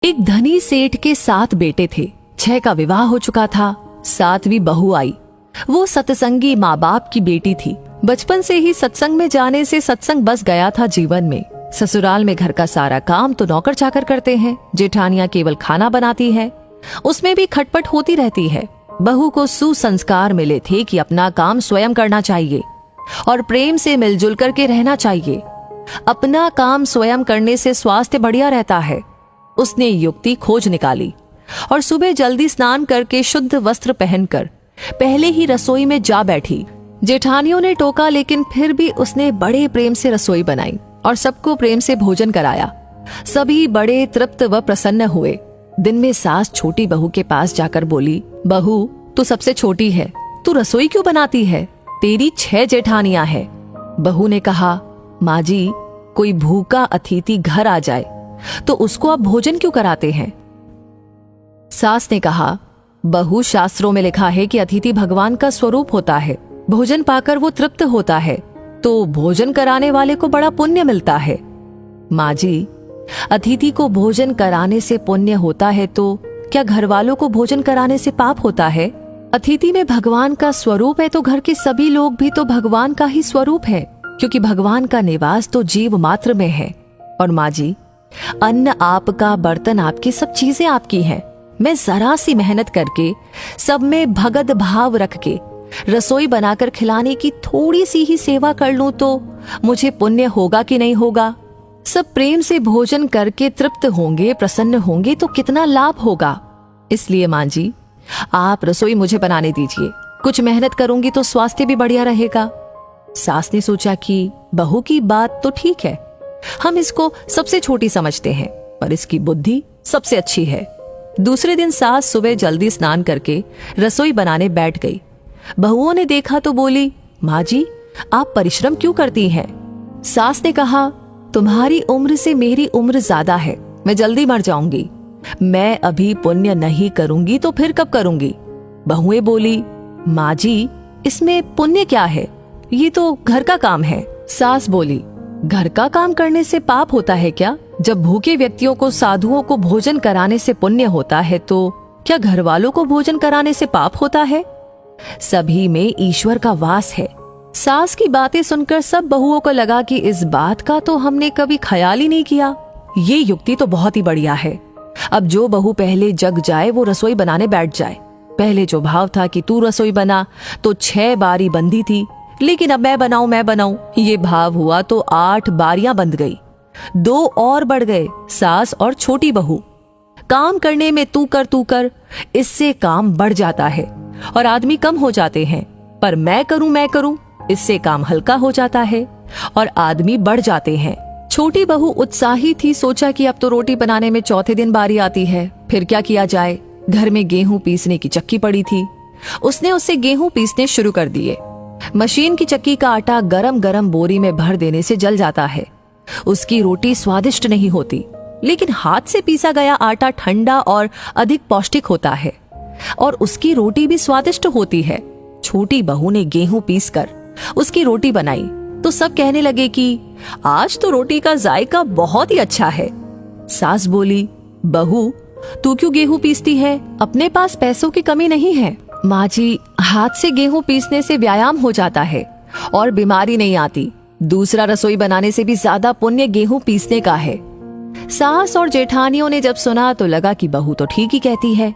एक धनी सेठ के 7 बेटे थे। 6 का विवाह हो चुका था। 7वीं बहू आई। वो सत्संगी माँ बाप की बेटी थी। बचपन से ही सत्संग में जाने से सत्संग बस गया था जीवन में। ससुराल में घर का सारा काम तो नौकर चाकर करते हैं। जेठानियां केवल खाना बनाती है, उसमें भी खटपट होती रहती है। बहू को सुसंस्कार मिले थे कि अपना काम स्वयं करना चाहिए और प्रेम से मिलजुल करके रहना चाहिए। अपना काम स्वयं करने से स्वास्थ्य बढ़िया रहता है। उसने युक्ति खोज निकाली और सुबह जल्दी स्नान करके शुद्ध वस्त्र पहनकर पहले ही रसोई में जा बैठी। जेठानियों ने टोका, लेकिन फिर भी उसने बड़े प्रेम से रसोई बनाई और सबको प्रेम से भोजन कराया। सभी बड़े तृप्त व प्रसन्न हुए। दिन में सास छोटी बहू के पास जाकर बोली, बहू तू सबसे छोटी है, तू रसोई क्यों बनाती है? तेरी 6 जेठानियां हैं। बहू ने कहा, माँ जी, कोई भूखा अतिथि घर आ जाए तो उसको आप भोजन क्यों कराते हैं? सास ने कहा, बहू, शास्त्रों में लिखा है कि अतिथि भगवान का स्वरूप होता है। भोजन पाकर वो तृप्त होता है तो भोजन कराने वाले को बड़ा पुण्य मिलता है। माँ जी, अतिथि को भोजन कराने से पुण्य होता है तो क्या घर वालों को भोजन कराने से पाप होता है? अतिथि में भगवान का स्वरूप है तो घर के सभी लोग भी तो भगवान का ही स्वरूप है, क्योंकि भगवान का निवास तो जीव मात्र में है। और माँ जी, अन्न आपका, बर्तन आपकी, सब चीजें आपकी हैं। मैं जरा सी मेहनत करके सब में भगत भाव रख के रसोई बनाकर खिलाने की थोड़ी सी ही सेवा कर लूं तो मुझे पुण्य होगा कि नहीं होगा? सब प्रेम से भोजन करके तृप्त होंगे, प्रसन्न होंगे तो कितना लाभ होगा। इसलिए माँ जी, आप रसोई मुझे बनाने दीजिए। कुछ मेहनत करूंगी तो स्वास्थ्य भी बढ़िया रहेगा। सास ने सोचा कि बहू की बात तो ठीक है, हम इसको सबसे छोटी समझते हैं, पर इसकी बुद्धि सबसे अच्छी है। दूसरे दिन सास सुबह जल्दी स्नान करके रसोई बनाने बैठ गई। बहुओं ने देखा तो बोली, माँ जी, आप परिश्रम क्यों करती हैं? सास ने कहा, तुम्हारी उम्र से मेरी उम्र ज्यादा है, मैं जल्दी मर जाऊंगी। मैं अभी पुण्य नहीं करूंगी तो फिर कब करूंगी? बहुएं बोली, माँ जी, इसमें पुण्य क्या है? ये तो घर का काम है। सास बोली, घर का काम करने से पाप होता है क्या? जब भूखे व्यक्तियों को, साधुओं को भोजन कराने से पुण्य होता है तो क्या घर वालों को भोजन कराने से पाप होता है? सभी में ईश्वर का वास है। सास की बातें सुनकर सब बहुओं को लगा कि इस बात का तो हमने कभी ख्याल ही नहीं किया। ये युक्ति तो बहुत ही बढ़िया है। अब जो बहू पहले जग जाए वो रसोई बनाने बैठ जाए। पहले जो भाव था कि तू रसोई बना तो 6 बारी बंधी थी, लेकिन अब मैं बनाऊं, ये भाव हुआ तो 8 बारियां बंध गई। 2 और बढ़ गए, सास और छोटी बहू। काम करने में तू कर, इससे काम बढ़ जाता है और आदमी कम हो जाते हैं। पर मैं करूं, इससे काम हल्का हो जाता है और आदमी बढ़ जाते हैं। छोटी बहू उत्साही थी। सोचा कि अब तो रोटी बनाने में चौथे दिन बारी आती है, फिर क्या किया जाए। घर में गेहूं पीसने की चक्की पड़ी थी। उसने उससे गेहूं पीसने शुरू कर दिए। मशीन की चक्की का आटा गरम गरम बोरी में भर देने से जल जाता है। उसकी रोटी स्वादिष्ट नहीं होती, लेकिन हाथ से पीसा गया आटा ठंडा और अधिक पौष्टिक होता है और उसकी रोटी भी स्वादिष्ट होती है। छोटी बहू ने गेहूं पीसकर उसकी रोटी बनाई तो सब कहने लगे कि आज तो रोटी का जायका बहुत ही अच्छा है। सास बोली, बहू, तू क्यों गेहूं पीसती है? अपने पास पैसों की कमी नहीं है। माँ जी, हाथ से गेहूं पीसने से व्यायाम हो जाता है और बीमारी नहीं आती। दूसरा रसोई बनाने से भी ज्यादा पुण्य गेहूं पीसने का है। सास और जेठानियों ने जब सुना तो लगा कि बहू तो ठीक ही कहती है।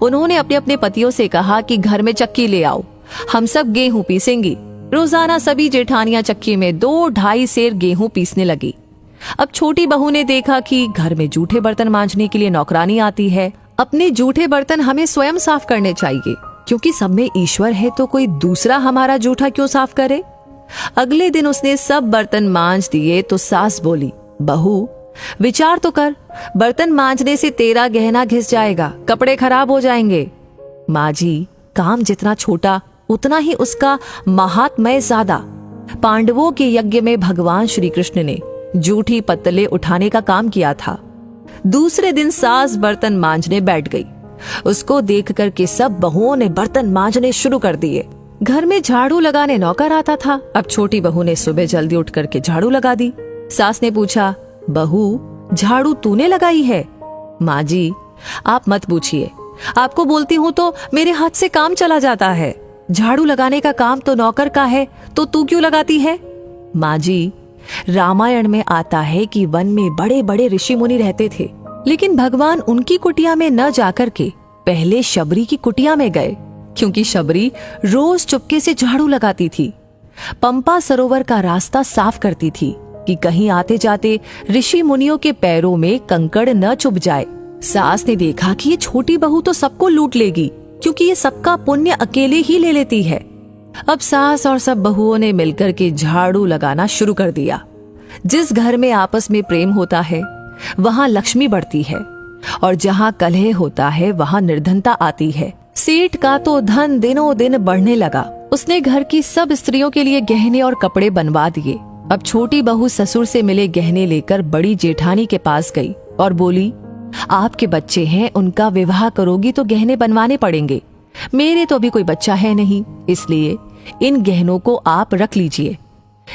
उन्होंने अपने अपने पतियों से कहा कि घर में चक्की ले आओ, हम सब गेहूं पीसेंगी। रोजाना सभी जेठानियां चक्की में 2-2.5 सेर गेहूं पीसने लगी। अब छोटी बहू ने देखा कि घर में जूठे बर्तन मांजने के लिए नौकरानी आती है। अपने जूठे बर्तन हमें स्वयं साफ करने चाहिए, क्योंकि सब में ईश्वर है तो कोई दूसरा हमारा जूठा क्यों साफ करे। अगले दिन उसने सब बर्तन मांज दिए तो सास बोली, बहू, विचार तो कर, बर्तन मांजने से तेरा गहना घिस जाएगा, कपड़े खराब हो जाएंगे। माँ जी, काम जितना छोटा उतना ही उसका महात्म्य ज्यादा। पांडवों के यज्ञ में भगवान श्री कृष्ण ने जूठी पत्तले उठाने का काम किया था। दूसरे दिन सास बर्तन मांजने बैठ गई। उसको देख कर के सब बहुओं ने बर्तन मांजने शुरू कर दिए। घर में झाड़ू लगाने नौकर आता था। अब छोटी बहू ने सुबह जल्दी उठ करके झाड़ू लगा दी। सास ने पूछा, बहू, झाड़ू तूने लगाई है? माँ जी, आप मत पूछिए, आपको बोलती हूँ तो मेरे हाथ से काम चला जाता है। झाड़ू लगाने का काम तो नौकर का है, तो तू क्यों लगाती है? माँ जी, रामायण में आता है कि वन में बड़े बड़े ऋषि मुनि रहते थे, लेकिन भगवान उनकी कुटिया में न जाकर के पहले शबरी की कुटिया में गए, क्योंकि शबरी रोज चुपके से झाड़ू लगाती थी, पंपा सरोवर का रास्ता साफ करती थी कि कहीं आते जाते ऋषि मुनियों के पैरों में कंकड़ न चुभ जाए। सास ने देखा कि ये छोटी बहू तो सबको लूट लेगी, क्योंकि ये सबका पुण्य अकेले ही ले लेती है। अब सास और सब बहुओं ने मिलकर के झाड़ू लगाना शुरू कर दिया। जिस घर में आपस में प्रेम होता है वहां लक्ष्मी बढ़ती है, और जहां कलह होता है वहां निर्धनता आती है। सेठ का तो धन दिनों दिन बढ़ने लगा। उसने घर की सब स्त्रियों के लिए गहने और कपड़े बनवा दिए। अब छोटी बहू ससुर से मिले गहने लेकर बड़ी जेठानी के पास गई और बोली, आपके बच्चे हैं, उनका विवाह करोगी तो गहने बनवाने पड़ेंगे। मेरे तो अभी कोई बच्चा है नहीं, इसलिए इन गहनों को आप रख लीजिए।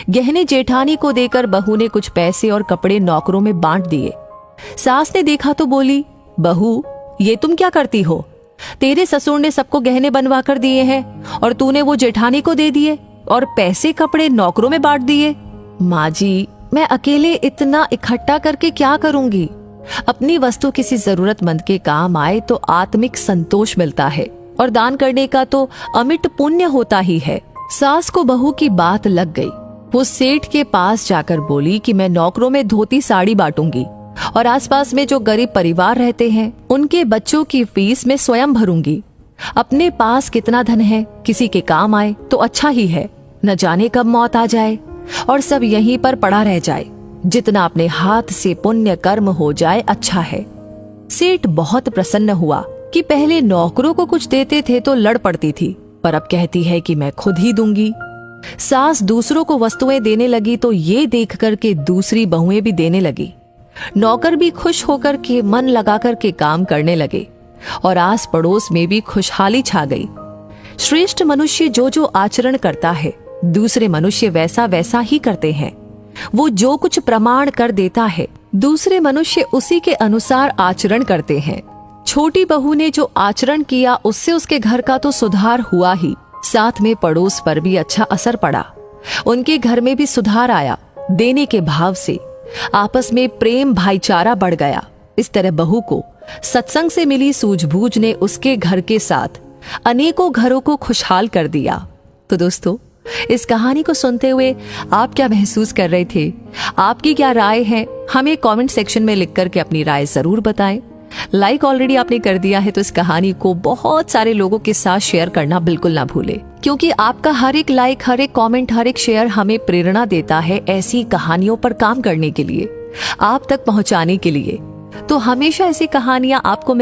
गहने जेठानी को देकर बहू ने कुछ पैसे और कपड़े नौकरों में बांट दिए। सास ने देखा तो बोली, बहू, ये तुम क्या करती हो? तेरे ससुर ने सबको गहने बनवा कर दिए हैं और तूने वो जेठानी को दे दिए और पैसे कपड़े नौकरों में बांट दिए। माँ जी, मैं अकेले इतना इकट्ठा करके क्या करूंगी? अपनी वस्तु किसी जरूरतमंद के काम आए तो आत्मिक संतोष मिलता है, और दान करने का तो अमिट पुण्य होता ही है। सास को बहू की बात लग गई। वो सेठ के पास जाकर बोली कि मैं नौकरों में धोती साड़ी बांटूंगी और आसपास में जो गरीब परिवार रहते हैं उनके बच्चों की फीस मैं स्वयं भरूंगी। अपने पास कितना धन है, किसी के काम आए तो अच्छा ही है, न जाने कब मौत आ जाए और सब यहीं पर पड़ा रह जाए। जितना अपने हाथ से पुण्य कर्म हो जाए अच्छा है। सेठ बहुत प्रसन्न हुआ कि पहले नौकरों को कुछ देते थे तो लड़ पड़ती थी, पर अब कहती है कि मैं खुद ही दूंगी। सास दूसरों को वस्तुएं देने लगी तो ये देख कर के दूसरी बहुएं भी देने लगी। नौकर भी खुश होकर के मन लगा कर के काम करने लगे और आस पड़ोस में भी खुशहाली छा गई। श्रेष्ठ मनुष्य जो जो आचरण करता है दूसरे मनुष्य वैसा वैसा ही करते हैं। वो जो कुछ प्रमाण कर देता है दूसरे मनुष्य उसी के अनुसार आचरण करते हैं। छोटी बहू ने जो आचरण किया उससे उसके घर का तो सुधार हुआ ही, साथ में पड़ोस पर भी अच्छा असर पड़ा। उनके घर में भी सुधार आया। देने के भाव से आपस में प्रेम भाईचारा बढ़ गया। इस तरह बहू को सत्संग से मिली सूझबूझ ने उसके घर के साथ अनेकों घरों को खुशहाल कर दिया। तो दोस्तों, इस कहानी को सुनते हुए आप क्या महसूस कर रहे थे? आपकी क्या राय है? हमें कमेंट सेक्शन में लिख करके अपनी राय जरूर बताएं। लाइक ऑलरेडी आपने कर दिया है तो इस कहानी को बहुत सारे लोगों के साथ शेयर करना बिल्कुल ना भूले, क्योंकि आपका हर एक लाइक, हर एक कमेंट, हर एक शेयर हमें प्रेरणा देता है ऐसी कहानियों पर काम करने के लिए, आप तक पहुंचाने के लिए। तो हमेशा ऐसी कहानियां आपको